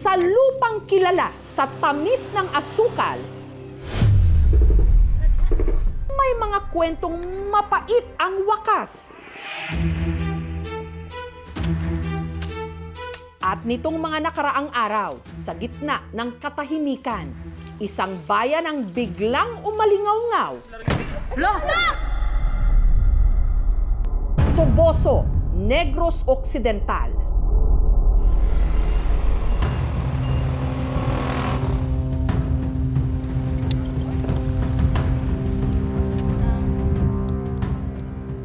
Sa lupang kilala sa tamis ng asukal, may mga kwentong mapait ang wakas. At nitong mga nakaraang araw, sa gitna ng katahimikan, isang bayan ang biglang umalingaw-ngaw. Toboso, Negros Occidental.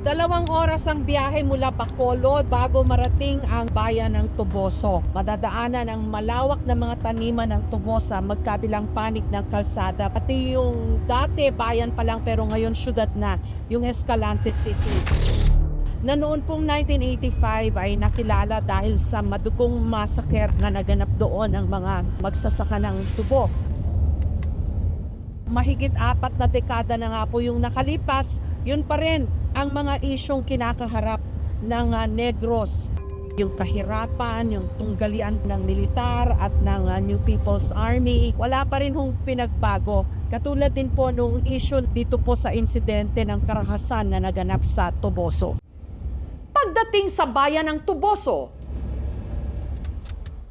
Dalawang oras ang biyahe mula Bacolod bago marating ang bayan ng Toboso. Madadaanan ang malawak na mga taniman ng Tobosa magkabilang panig ng kalsada. Pati yung dati bayan pa lang pero ngayon syudad na, yung Escalante City. Na noon pong 1985 ay nakilala dahil sa madugong massacre na naganap doon ang mga magsasaka ng tubo. Mahigit 4 na dekada na nga po yung nakalipas, yun pa rin ang mga isyong kinakaharap ng Negros. Yung kahirapan, yung tunggalian ng militar at ng New People's Army, wala pa rin hong pinagbago. Katulad din po nung issue dito po sa insidente ng karahasan na naganap sa Toboso. Pagdating sa bayan ng Toboso,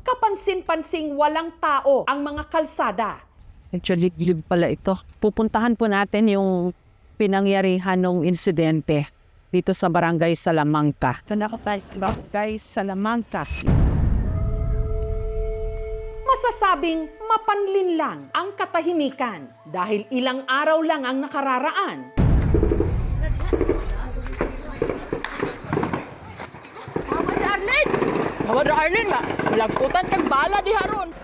kapansin-pansing walang tao ang mga kalsada. Actually, live pala ito. Pupuntahan po natin yung pinangyarihan ng insidente dito sa Barangay Salamanca. Ito na tayo sa Barangay Salamanca. Masasabing mapanlin lang ang katahimikan dahil ilang araw lang ang nakararaan. Mama Arlene, malagputan kang bala di haron.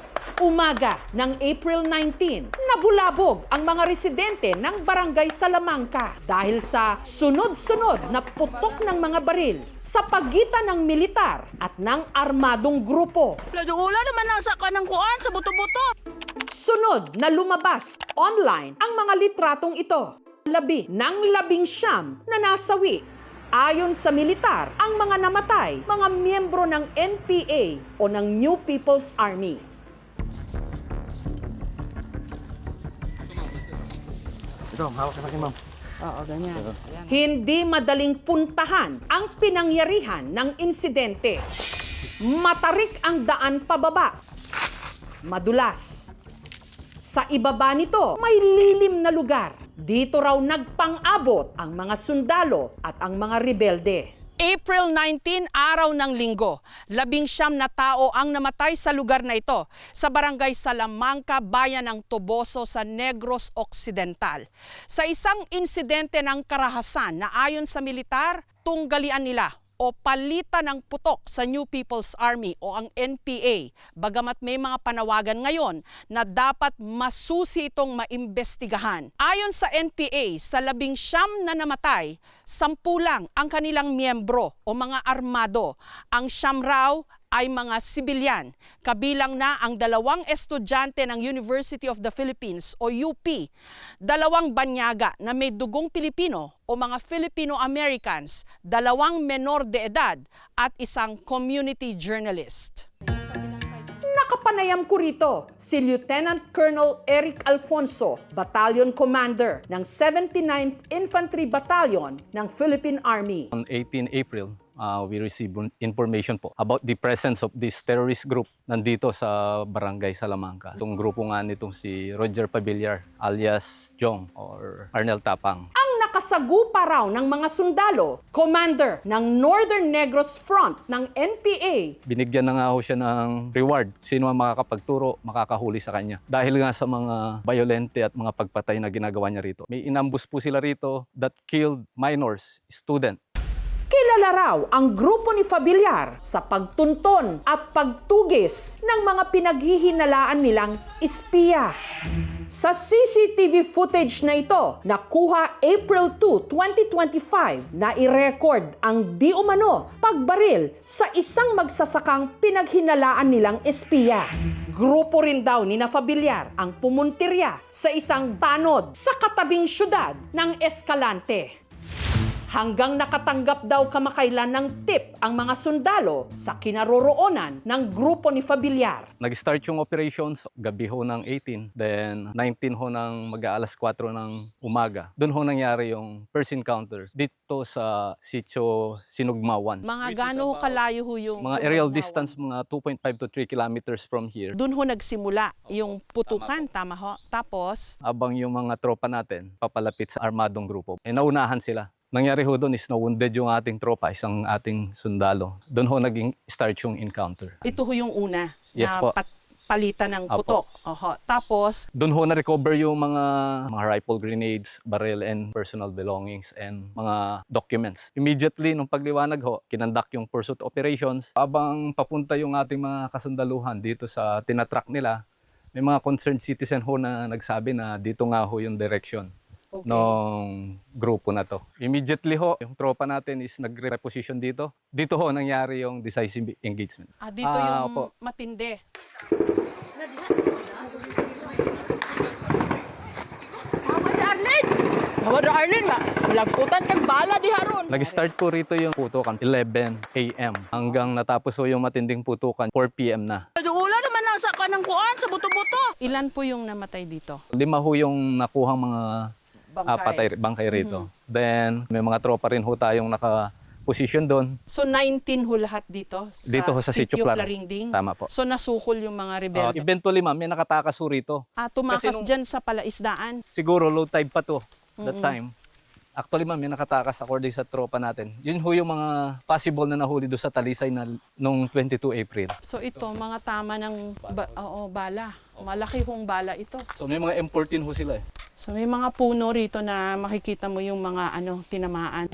Umaga ng April 19, nabulabog ang mga residente ng Barangay Salamanca dahil sa sunod-sunod na putok ng mga baril sa pagitan ng militar at ng armadong grupo. Ula naman nasa kanang kuan sa buto-buto. Sunod na lumabas online ang mga litratong ito. 19 na nasawi. Ayon sa militar, ang mga namatay, mga miyembro ng NPA o ng New People's Army. Ito, hawak ka na ma'am. Oo, ganyan. Hindi madaling puntahan ang pinangyarihan ng insidente. Matarik ang daan pababa. Madulas. Sa ibaba nito, may lilim na lugar. Dito raw nagpang-abot ang mga sundalo at ang mga rebelde. April 19, araw ng linggo, 19 na tao ang namatay sa lugar na ito, sa Barangay Salamanca, bayan ng Toboso sa Negros Occidental. Sa isang insidente ng karahasan na ayon sa militar, tunggalian nila o palitan ng putok sa New People's Army o ang NPA, bagamat may mga panawagan ngayon na dapat masusi itong maimbestigahan. Ayon sa NPA, sa 19 na namatay, 10 lang ang kanilang miyembro o mga armado. Ang 9 raw ay mga sibilyan, kabilang na ang 2 estudyante ng University of the Philippines o UP, 2 banyaga na may dugong Pilipino o mga Filipino-Americans, 2 menor de edad at 1 community journalist. Nakapanayam ko rito si Lieutenant Colonel Eric Alfonso, Battalion Commander ng 79th Infantry Battalion ng Philippine Army. On 18 April, we received information po about the presence of this terrorist group nandito sa Barangay Salamanca. Itong grupo nga nitong si Roger Pavillar alias Jong or Arnel Tapang. Ang nakasagupa raw ng mga sundalo, commander ng Northern Negros Front ng NPA. Binigyan na nga ho siya ng reward. Sino ang makakapagturo, makakahuli sa kanya. Dahil nga sa mga violente at mga pagpatay na ginagawa niya rito. May inambus po sila rito that killed minors, student. Kilala raw ang grupo ni Fabillar sa pagtunton at pagtugis ng mga pinaghihinalaan nilang espiya. Sa CCTV footage na ito, nakuha April 2, 2025 na i-record ang di umano pagbaril sa isang magsasakang pinaghinalaan nilang espiya. Grupo rin daw ni Fabillar ang pumuntirya sa isang tanod sa katabing syudad ng Escalante. hanggang nakatanggap daw kamakailan ng tip ang mga sundalo sa kinaroroonan ng grupo ni Fabiliar. Nag-start yung operations gabi ho ng 18, then 19 ho ng mag-aalas 4 ng umaga. Doon ho nangyari yung first encounter dito sa Sitio Sinugmawan. Mga gaano kalayo ho yung Mga aerial distance, mga 2.5 to 3 kilometers from here. Doon ho nagsimula yung putukan, tama ho? Tapos, Abang yung mga tropa natin papalapit sa armadong grupo. Naunahan sila. Nangyari ho doon is na-wounded yung ating tropa, isang ating sundalo. Doon ho naging start yung encounter. ito ho yung una Yes na po. palitan ng Apo. putok. Oho. Tapos, Doon ho na-recover yung mga rifle grenades, barrel and personal belongings and mga documents. Immediately, nung pagliwanag ho, kinandak yung pursuit operations. Abang papunta yung ating mga kasundaluhan dito sa tinatrack nila, may mga concerned citizen ho na nagsabi na dito nga ho yung direction nung grupo na to. Immediately ho, yung tropa natin is nagre-reposition dito. Dito ho nangyari yung decisive engagement. dito yung opo. matindi. Hawad Arlene nga, malagputan kag bala di haron. Nag-start po rito yung putukan 11 a.m. hanggang natapos ho yung matinding putukan 4 p.m. na. Wala naman ang sa kanang kuan sa buto-buto. Ilan po yung namatay dito? 5 ho yung nakuhang mga bangkay rito. Then may mga tropa rin ho tayong naka-position doon. So 19 ho lahat dito sa, Dito ho sa Sitio Plaringding. Tama po. So nasukol yung mga rebelde. Eventually ma'am, may nakatakas ho rito. Tumakas kasi nung- dyan sa palaisdaan. Siguro low tide pa to that time. Actually ma'am, may nakatakas according sa tropa natin. Yun ho yung mga possible na nahuli doon sa Talisay na nung 22 April. So ito, mga tama ng bala. Malaki hong bala ito. So may mga M14 ho sila eh. So may mga puno rito na makikita mo yung mga tinamaan.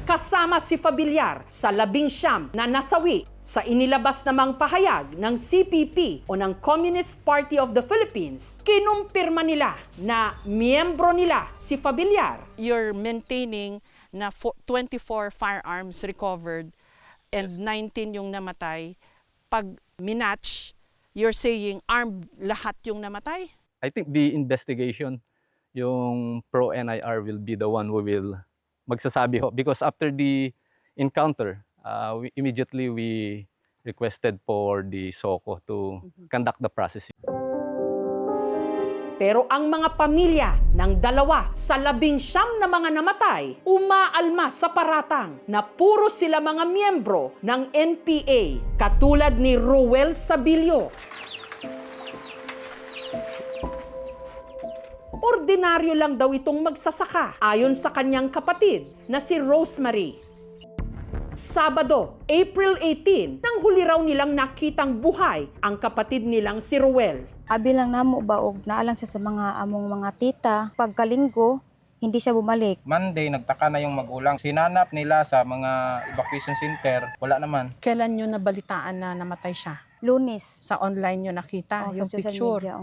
Kasama si Fabiliar sa 19 na nasawi sa inilabas namang pahayag ng CPP o ng Communist Party of the Philippines. Kinumpirma nila na miyembro nila si Fabiliar. You're maintaining na 24 firearms recovered and 19 yung namatay. Pag minatch, you're saying armed lahat yung namatay? I think the investigation, yung pro-NIR will be the one who will magsasabi ho. Because after the encounter, immediately we requested for the SOCO to conduct the process. Pero ang mga pamilya ng 2 sa 19 na mga namatay, umaalma sa paratang na puro sila mga miyembro ng NPA, katulad ni Ruel Sabilio. Ordinaryo lang daw itong magsasaka ayon sa kanyang kapatid na si Rosemary. Sabado, April 18, nang huli raw nilang nakitang buhay ang kapatid nilang si Ruel. Abi lang namo ba og naalang siya sa mga among mga tita. Pagkalinggo, hindi siya bumalik. Monday, nagtaka na yung magulang. Sinanap nila sa mga evacuation center. Wala naman. Kailan nyo nabalitaan na namatay siya? Lunes. Sa online nyo nakita yung sa social picture? media.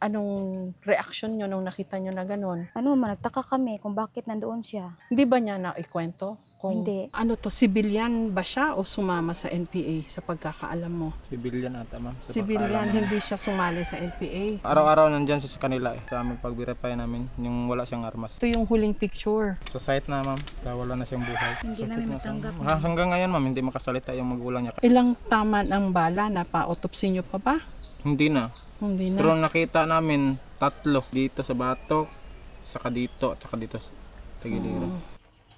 Anong reaction nyo nung nakita nyo na ganun? Nagtaka kami kung bakit nandoon siya. Hindi ba niya naikwento? Hindi. Ano to, civilian ba siya o sumama sa NPA sa pagkakaalam mo? Civilian ata, ma'am. Sa Civilian, pagkaalam. hindi siya sumali sa NPA. Araw-araw nandyan siya sa kanila eh. Sa aming pag-verify namin, yung wala siyang armas. Ito yung huling picture. Sa site na, ma'am. Wala na siyang buhay. Hindi namin matanggap. Hanggang ngayon, ma'am, hindi makasalita yung magulang niya. Ilang tama ng bala? Napa-autopsy nyo pa ba? Hindi na. Hindi na. Pero nakita namin 3 dito sa batok, saka dito, at saka dito sa Tagiliran.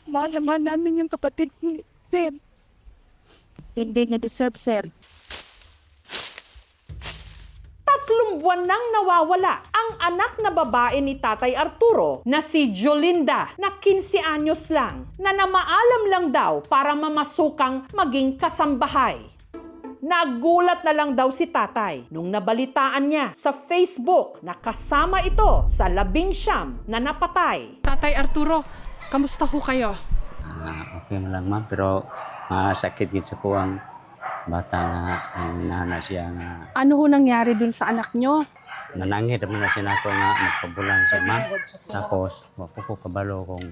Mahal naman namin yung kapatid ni Sir. Hindi niya deserve, Sir. 3 buwan nang nawawala ang anak na babae ni Tatay Arturo na si Jolinda na 15 anyos lang na namaalam lang daw para mamasukang maging kasambahay. Nagulat na lang daw si tatay nung nabalitaan niya sa Facebook na kasama ito sa 19 na napatay. Tatay Arturo, kamusta ho kayo? Okay na lang ma'am, pero sakit din sa kuwang bata nga ang nana siya nga Ano ho nangyari dun sa anak nyo? nanangit naman na siya nako nga magpabulan siya ma'am. Tapos wako ko kabalo kung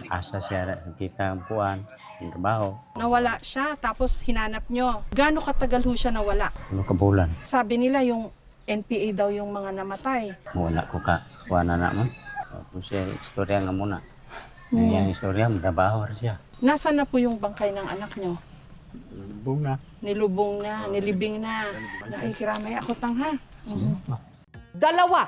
asa siya kita ang puan, yung trabaho, Nawala siya, tapos hinanap nyo. Gaano katagal ho siya nawala? ano kabulan. Sabi nila yung NPA daw yung mga namatay. Wala ko ka kuha na ma'am. Tapos siya istorya nga muna. Yung istorya, trabaho rin siya. Nasaan na po yung bangkay ng anak nyo? Bunga. Nilubong na, nilibing na. Nakikiramay ako ha. 2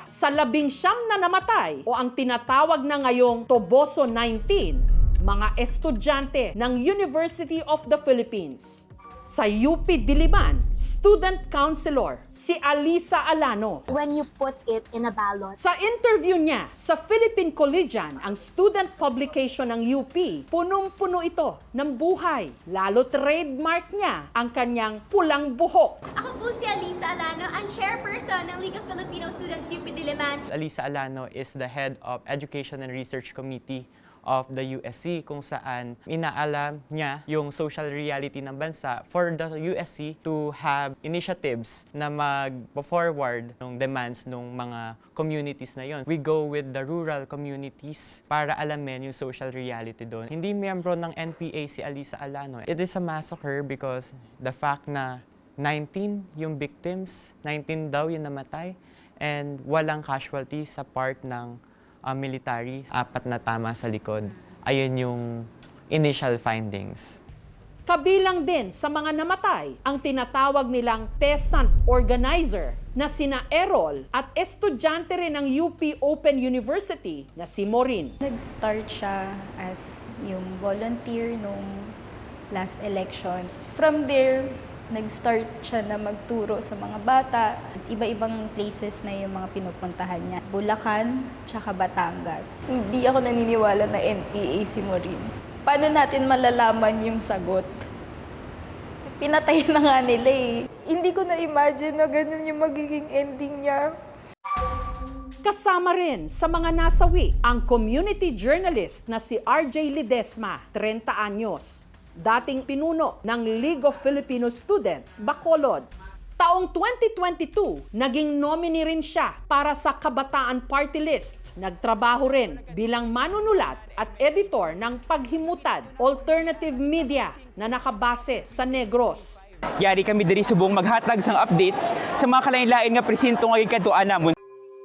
sa 19 na namatay o ang tinatawag na ngayong Toboso 19, mga estudyante ng University of the Philippines. Sa UP Diliman, student counselor si Alisa Alano. When you put it in a ballot. Sa interview niya sa Philippine Collegian, ang student publication ng UP, punong-puno ito ng buhay. Lalo trademark niya ang kanyang pulang buhok. Ako po si Alisa Alano, ang chairperson ng League of Filipino Students UP Diliman. Alisa Alano is the head of Education and Research Committee of the USC, kung saan inaalam niya yung social reality ng bansa for the USC to have initiatives na mag-forward ng demands ng mga communities na yon. We go with the rural communities para alamin yung social reality doon. Hindi miyembro ng NPA si Alisa Alano. It is a massacre because the fact na 19 yung victims, 19 daw yung namatay, and walang casualties sa part ng military, 4 na tama sa likod. Ayun yung initial findings. Kabilang din sa mga namatay ang tinatawag nilang peasant organizer na sina Errol at estudyante rin ng UP Open University na si Maureen. Nag-start siya as yung volunteer nung last elections. From there, nag-start siya na magturo sa mga bata. Iba-ibang places na yung mga pinupuntahan niya. Bulacan, tsaka Batangas. Hindi ako naniniwala na NPA si Maureen. Paano natin malalaman yung sagot? Pinatay na nga nila eh. Hindi ko na-imagine na ganun yung magiging ending niya. Kasama rin sa mga nasawi ang community journalist na si RJ Ledesma, 30 anyos. Dating pinuno ng League of Filipino Students, Bacolod. Taong 2022, naging nominee rin siya para sa Kabataan Party List. Nagtrabaho rin bilang manunulat at editor ng Paghimutad, alternative media na nakabase sa Negros. Yari kami diri subong maghatag sang updates sa mga kalain-lain nga presinto nga gikadtuan namon.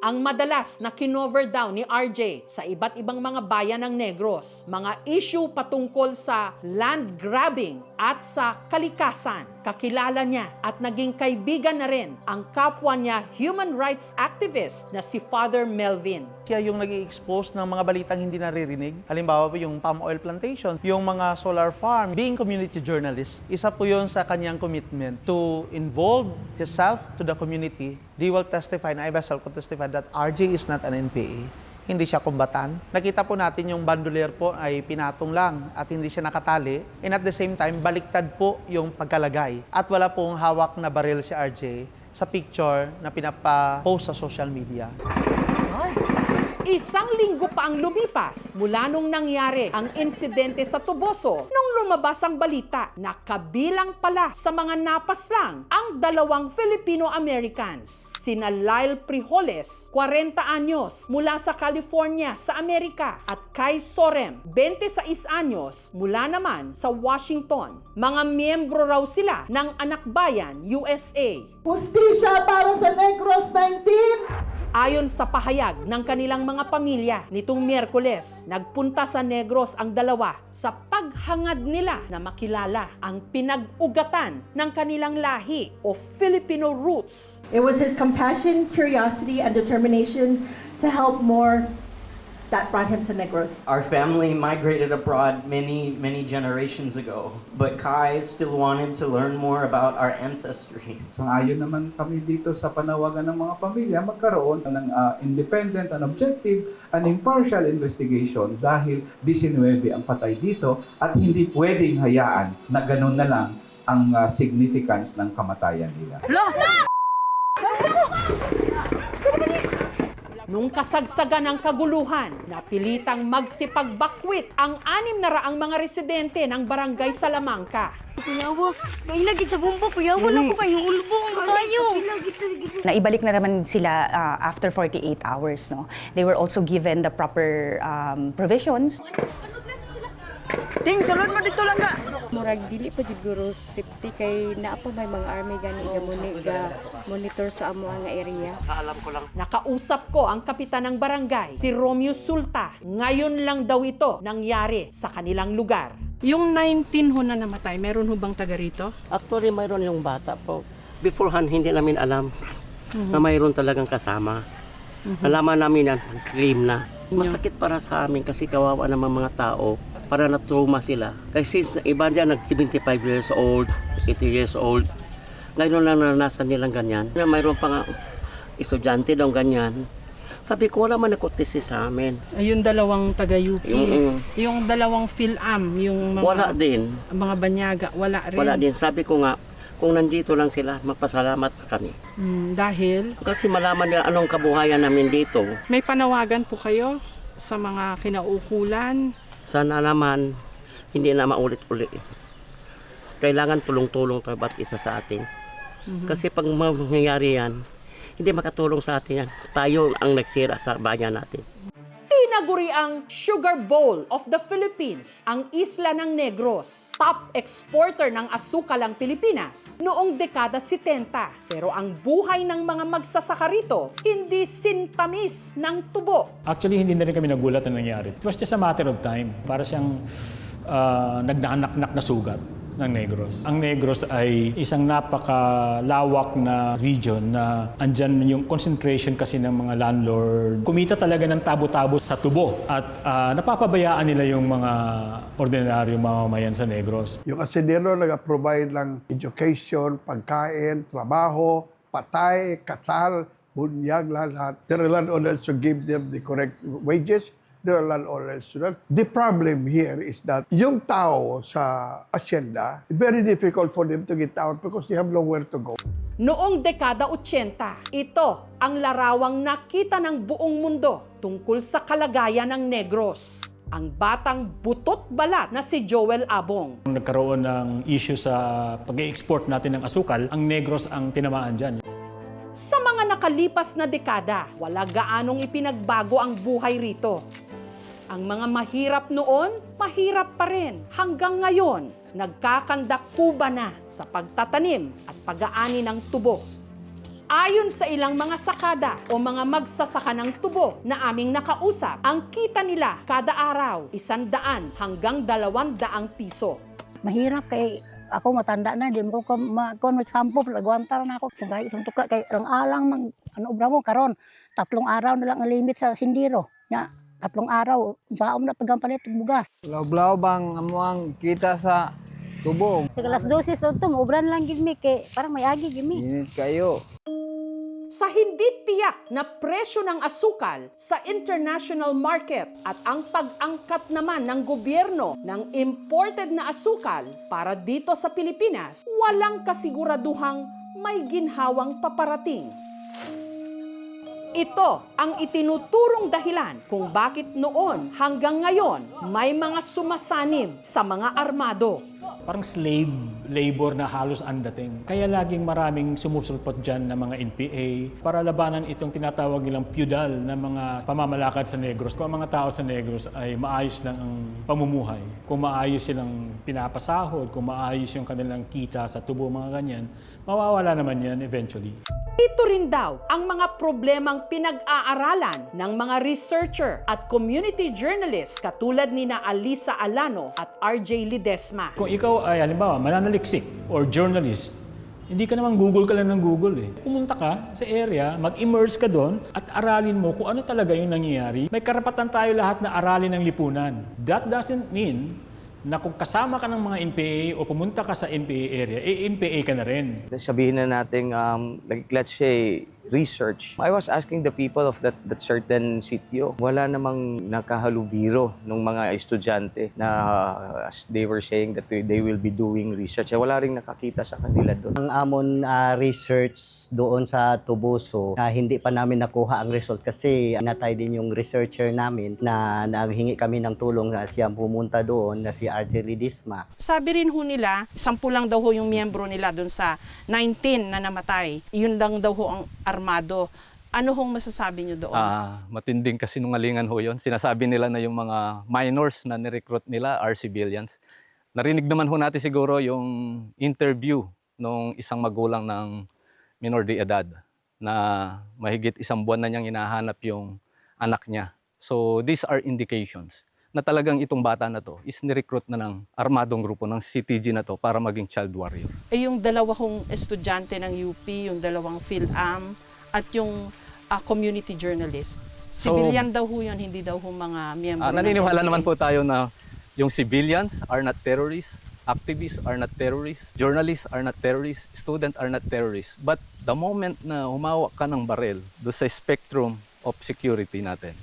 Ang madalas na kinover down ni RJ sa iba't ibang mga bayan ng Negros, mga issue patungkol sa land grabbing at sa kalikasan. Kakilala niya at naging kaibigan na rin ang kapwa niya human rights activist na si Father Melvin. Siya yung nag-i-expose ng mga balitang hindi naririnig. Halimbawa po yung palm oil plantation, yung mga solar farm. Being community journalist, isa po yun sa kanyang commitment to involve himself to the community. They will testify, and I myself will testify that RJ is not an NPA. Hindi siya kumbatan. Nakita po natin yung bandolier po ay pinatong lang at hindi siya nakatali. And at the same time, baliktad po yung pagkalagay. At wala pong hawak na baril si RJ sa picture na pinapost sa social media. Isang linggo pa ang lumipas mula nung nangyari ang insidente sa Toboso nung lumabas ang balita na kabilang pala sa mga napaslang ang 2 Filipino-Americans. Sina Lyle Frijoles, 40 anyos, mula sa California sa Amerika at Kai Sorem, 26 anyos, mula naman sa Washington. Mga miyembro raw sila ng Anak Bayan, USA. Hustisya para sa Negros 19! Ayon sa pahayag ng kanilang mga pamilya nitong Miyerkules, nagpunta sa Negros ang dalawa sa paghangad nila na makilala ang pinag-ugatan ng kanilang lahi o Filipino roots. It was his compassion, curiosity, and determination to help more that brought him to Negros. Our family migrated abroad many generations ago, but Kai still wanted to learn more about our ancestry. Sangayon naman kami dito sa panawagan ng mga pamilya magkaroon ng independent and objective and impartial investigation dahil 19 ang patay dito at hindi pwedeng hayaan na ganun na lang ang significance ng kamatayan nila. Nung kasagsagan ng kaguluhan, napilitang magsipagbakwit ang 600 mga residente ng Barangay Salamanca. Kuyawa, may lagit sa bumbo. Kuyawa lang ko kayo. Ulbo ang kayo. Naibalik na naman sila after 48 hours. No? They were also given the proper provisions. Ting, sulod mo dito lang ga. Murag dili pa jud guro safety kay naa pa may mga army gani ga monitor sa amo nga area. Alam ko lang. Nakausap ko ang kapitan ng barangay, si Romeo Sulta. Ngayon lang daw ito nangyari sa kanilang lugar. Yung 19 ho na namatay, meron ho bang taga rito? Actually, mayroon yung bata po. Beforehand, hindi namin alam na mayroon talagang kasama. Alaman namin yan, claim na. Masakit para sa amin kasi kawawa naman mga tao. Para na-trauma sila. Kasi since iba dyan, nag-75 years old, 80 years old, ngayon lang naranasan nilang ganyan. Mayroon pa nga estudyante daw ganyan. Sabi ko, wala man nakutis sa amin. Yung dalawang taga-UP, yung dalawang PhilAm, yung mga, Wala din. mga banyaga, wala rin. Wala din. Sabi ko nga, kung nandito lang sila, magpasalamat kami. Dahil Kasi malaman nila anong kabuhayan namin dito. may panawagan po kayo sa mga kinaukulan. Sana naman, hindi na maulit-ulit. Kailangan tulong-tulong tayo ba't isa sa atin. Kasi pag mangyayari yan, hindi makatulong sa atin yan. Tayo ang nagsira sa bayan natin. Tinaguri ang Sugar Bowl of the Philippines, ang isla ng Negros. Top exporter ng asukal ang Pilipinas noong dekada 70. Pero ang buhay ng mga magsasaka rito, hindi sintamis ng tubo. Actually, hindi na rin kami nagulat na nangyari. It was just a matter of time. Para siyang nagdaanak-nak na sugat ng Negros. Ang Negros ay isang napakalawak na region na andyan yung concentration kasi ng mga landlord. Kumita talaga ng tabo-tabo sa tubo at napapabayaan nila yung mga ordinaryong mamamayan sa Negros. Yung asidero nag-provide ng education, pagkain, trabaho, patay, kasal, bunyag, lahat. There are landowners to give them the correct wages. There are landowners to that. The problem here is that yung tao sa asyenda, very difficult for them to get out because they have nowhere to go. Noong dekada 80, ito ang larawang nakita ng buong mundo tungkol sa kalagayan ng Negros. Ang batang butot balat na si Joel Abong. Nagkaroon ng issue sa pag-i-export natin ng asukal, ang Negros ang tinamaan dyan. Sa mga nakalipas na dekada, wala gaanong ipinagbago ang buhay rito. Ang mga mahirap noon, mahirap pa rin. Hanggang ngayon, nagkakandakuba na sa pagtatanim at pag-aani ng tubo. Ayon sa ilang mga sakada o mga magsasaka ng tubo na aming nakausap, ang kita nila kada araw 100 hanggang 200 piso. Mahirap kay ako matanda na, di mo ko kon sampo lagwantar na ako sagay isang tuka kay alang mang obra mo karon 3 araw na lang ang limit sa sindiro nya 3 araw baom na pagampalit bugas Blaw-blaw bang amuang kita sa tubo. sa alas 12 to obran lang gid mi kay parang may agi gid mi. Init kayo. Sa hindi tiyak na presyo ng asukal sa international market at ang pag-angkat naman ng gobyerno ng imported na asukal para dito sa Pilipinas, walang kasiguraduhang may ginhawang paparating. Ito ang itinuturong dahilan kung bakit noon hanggang ngayon may mga sumasanib sa mga armado. Parang slave labor na halos ang dating. Kaya laging maraming sumusulpot dyan na mga NPA para labanan itong tinatawag nilang feudal na mga pamamalakad sa Negros. Kung ang mga tao sa Negros ay maayos lang ang pamumuhay, kung maayos silang pinapasahod, kung maayos yung kanilang kita sa tubo, mga ganyan, mawawala naman yan eventually. Ito rin daw ang mga problemang pinag-aaralan ng mga researcher at community journalists katulad ni na Alisa Alano at RJ Ledesma. Kung ikaw ay halimbawa mananaliksik or journalist, hindi ka naman Google ka lang ng Google eh. Pumunta ka sa area, mag-immerse ka doon at aralin mo kung ano talaga yung nangyayari. May karapatan tayo lahat na aralin ng lipunan. That doesn't mean na kung kasama ka ng mga NPA o pumunta ka sa NPA area, NPA ka na rin. Sabihin na natin, let's say, research. I was asking the people of that certain sitio. Wala namang nakahalubiro ng mga estudyante na as they were saying that they will be doing research. Wala ring nakakita sa kanila doon. Ang amon research doon sa Tuboso, hindi pa namin nakuha ang result kasi natay din yung researcher namin na nanghingi kami ng tulong na siya pumunta doon na si RJ Ledesma. Sabi rin ho nila, 10 lang daw ho yung miyembro nila doon sa 19 na namatay. Yun lang daw ho ang armado. Ano hong masasabi nyo doon? Matinding kasinungalingan ho yun. Sinasabi nila na yung mga minors na nirecruit nila are civilians. Narinig naman ho natin siguro yung interview ng isang magulang ng minor de edad na mahigit 1 buwan na niyang hinahanap yung anak niya. So these are indications na talagang itong bata na to is nirecruit na ng armadong grupo ng CTG na to para maging child warrior. Yung 2 hong estudyante ng UP, yung 2 PhilAm, at yung community journalist. Civilian daw ho yun, hindi daw ho mga miyembro ng Naniniwala NPA. naman po tayo na yung civilians are not terrorists, activists are not terrorists, journalists are not terrorists, students are not terrorists. But the moment na humawak ka ng baril do sa spectrum of security natin,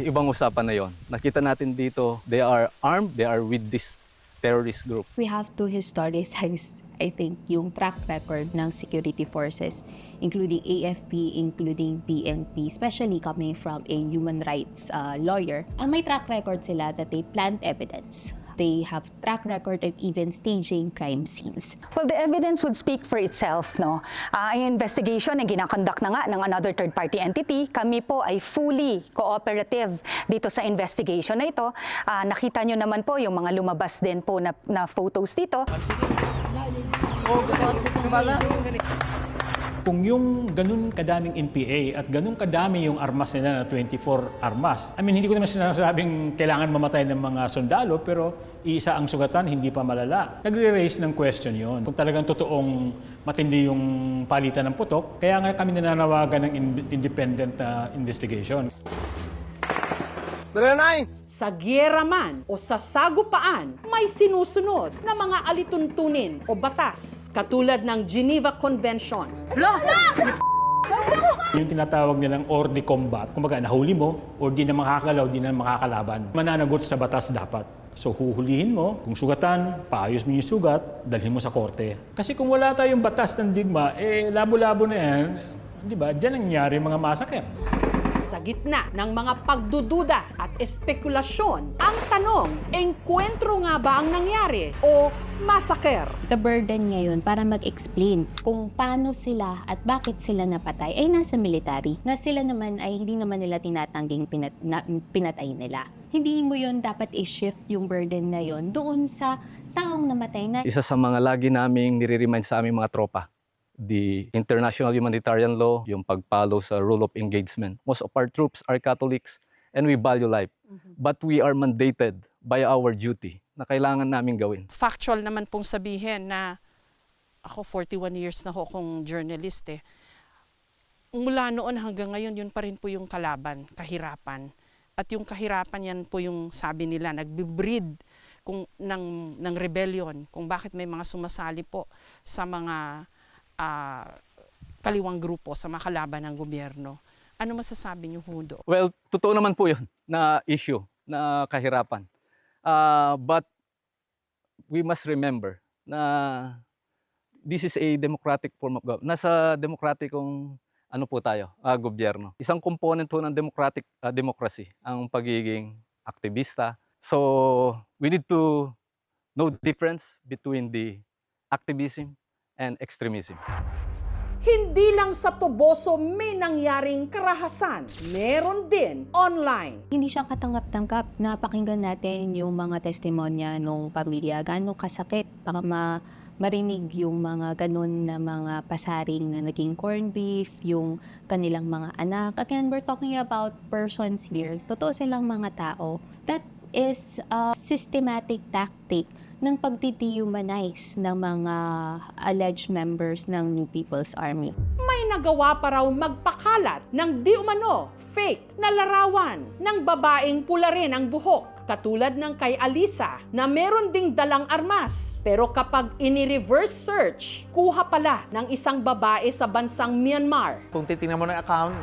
ibang usapan na yon. Nakita natin dito, they are armed, they are with this terrorist group. We have to historicize, I think, yung track record ng security forces, including AFP, including PNP, especially coming from a human rights lawyer. May track record sila that they plant evidence. They have track record of even staging crime scenes. Well, the evidence would speak for itself, no? Ang investigation ay ginakonduct na nga ng another third-party entity. Kami po ay fully cooperative dito sa investigation na ito. Nakita nyo naman po yung mga lumabas din po na photos dito. Kung yung ganun kadaming NPA at ganun kadami yung armas nila na 24 armas, hindi ko naman sinasabing kailangan mamatay ng mga sundalo, pero isa ang sugatan, hindi pa malala. Nagre-raise ng question yon. Kung talagang totoong matindi yung palitan ng putok, kaya nga kami nananawagan ng independent investigation. Sa giyera man o sa sagupaan, may sinusunod na mga alituntunin o batas katulad ng Geneva Convention. Yung tinatawag nilang hors de combat, kumbaga nahuli mo or di na makakalaw, di na makakalaban. Mananagot sa batas dapat. So huhulihin mo, kung sugatan, paayos mo yung sugat, dalhin mo sa korte. Kasi kung wala tayong batas ng digma, labo-labo na yan, di ba? Diyan nangyari mga massacre. Sa gitna ng mga pagdududa at espekulasyon, ang tanong, engkwentro nga ba ang nangyari o massacre? The burden ngayon para mag-explain kung paano sila at bakit sila napatay ay nasa military, na sila naman ay hindi naman nila tinatangging pinatay nila. Hindi mo yun dapat i-shift yung burden na yun doon sa taong namatay na. Isa sa mga lagi naming nire-remind sa aming mga tropa, the international humanitarian law, yung pag-follow sa rule of engagement. Most of our troops are Catholics and we value life. But we are mandated by our duty na kailangan namin gawin. Factual naman pong sabihin na ako 41 years na ho akong journalist Mula noon hanggang ngayon, yun pa rin po yung kalaban, kahirapan. At yung kahirapan yan po yung sabi nila, nagbe-breed ng rebellion, kung bakit may mga sumasali po sa mga kaliwang grupo sa mga kalaban ng gobyerno. Ano masasabi niyo, Hudo? Well, totoo naman po yun na issue, na kahirapan. But we must remember na this is a democratic form of government. Nasa demokratikong po tayo, gobyerno. Isang component po ng democracy ang pagiging aktivista. So we need to know the difference between the activism and extremism. Hindi lang sa Toboso may nangyaring karahasan, meron din online. Hindi siya katanggap-tanggap. Napakinggan natin yung mga testimonya ng pamilya, gaano kasakit para marinig yung mga ganun na mga pasaring na naging corned beef, yung kanilang mga anak. Again, we're talking about persons here. Totoo silang mga tao. That is a systematic tactic ng pagtitihumanize ng mga alleged members ng New People's Army. May nagawa pa raw magpakalat ng di umano fake na larawan ng babaeng pula rin ang buhok, katulad ng kay Alisa na meron ding dalang armas. Pero kapag ini-reverse search, kuha pala ng isang babae sa bansang Myanmar. Kung titingnan mo ng account,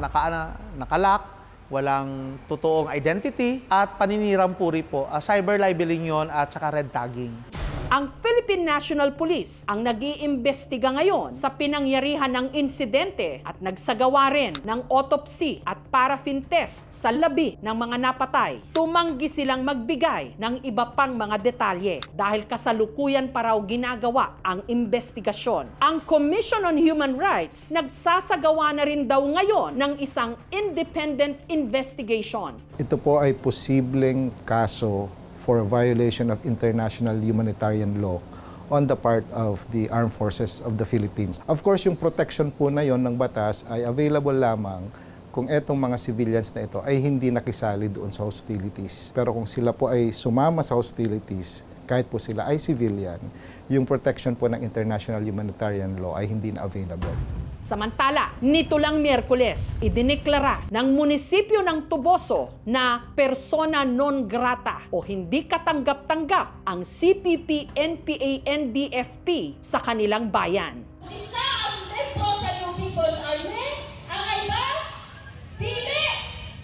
nakalock, walang totoong identity, at paninirampuri po, cyber libeling yon at saka red tagging. Ang Philippine National Police ang nag-iimbestiga ngayon sa pinangyarihan ng insidente at nagsagawa rin ng autopsy at paraffin test sa labi ng mga napatay. Tumanggi silang magbigay ng iba pang mga detalye dahil kasalukuyan pa raw ginagawa ang investigasyon. Ang Commission on Human Rights nagsasagawa na rin daw ngayon ng isang independent investigation. Ito po ay posibleng kaso for violation of international humanitarian law on the part of the Armed Forces of the Philippines. Of course, yung protection po na yon ng batas ay available lamang kung etong mga civilians na ito ay hindi nakisali doon sa hostilities. Pero kung sila po ay sumama sa hostilities, kahit po sila ay civilian, yung protection po ng international humanitarian law ay hindi na available. Samantala, nito lang Miyerkules, idineklara ng munisipyo ng Tuboso na persona non grata o hindi katanggap-tanggap ang CPP, NPA, NDFP sa kanilang bayan. Isa ang membro sa New People's Army, ang iba, dili,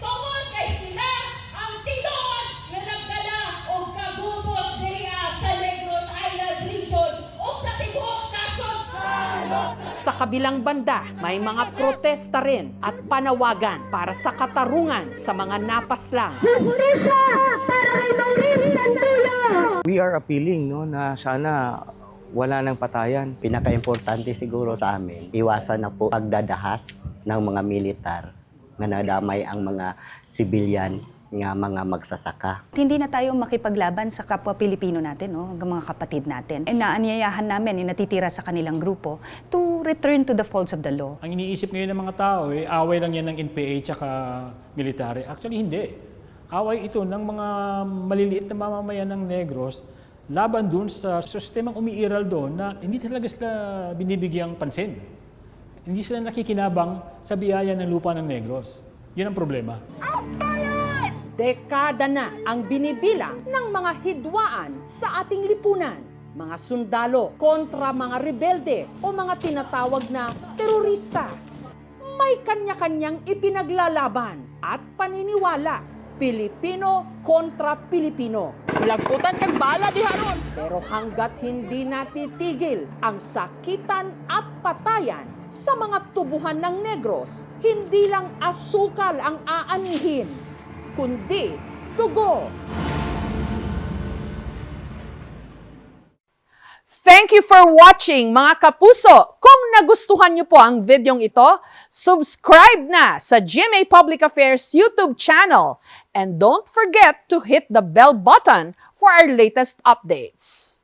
tungod kay sila ang tinuod na nagdala o kagubot niya sa Negros Island Region o sa tibuok nasod. Sa kabilang banda, may mga protesta rin at panawagan para sa katarungan sa mga napaslang. We are appealing na sana wala nang patayan. Pinaka-importante siguro sa amin, iwasan na po pagdadahas ng mga militar na nadamay ang mga civilian nga mga magsasaka. Hindi na tayo makipaglaban sa kapwa Pilipino natin, ang mga kapatid natin. E naanyayahan namin yung natitira sa kanilang grupo to return to the folds of the law. Ang iniisip ngayon ng mga tao, away lang yan ng NPA tsaka military. Actually, hindi. Away ito ng mga maliliit na mamamayan ng Negros laban dun sa sistemang umiiral doon na hindi talaga sila binibigyang pansin. Hindi sila nakikinabang sa biyaya ng lupa ng Negros. Yun ang problema. Dekada na ang binibilang ng mga hidwaan sa ating lipunan. Mga sundalo kontra mga rebelde o mga tinatawag na terorista. May kanya-kanyang ipinaglalaban at paniniwala. Pilipino kontra Pilipino. Lagputan kang bala di haron. Pero hanggat hindi natitigil ang sakitan at patayan sa mga tubuhan ng Negros, hindi lang asukal ang aanihin, kundi dugo. Thank you for watching, mga kapuso. Kung nagustuhan niyo po ang videong ito, subscribe na sa GMA Public Affairs YouTube channel. And don't forget to hit the bell button for our latest updates.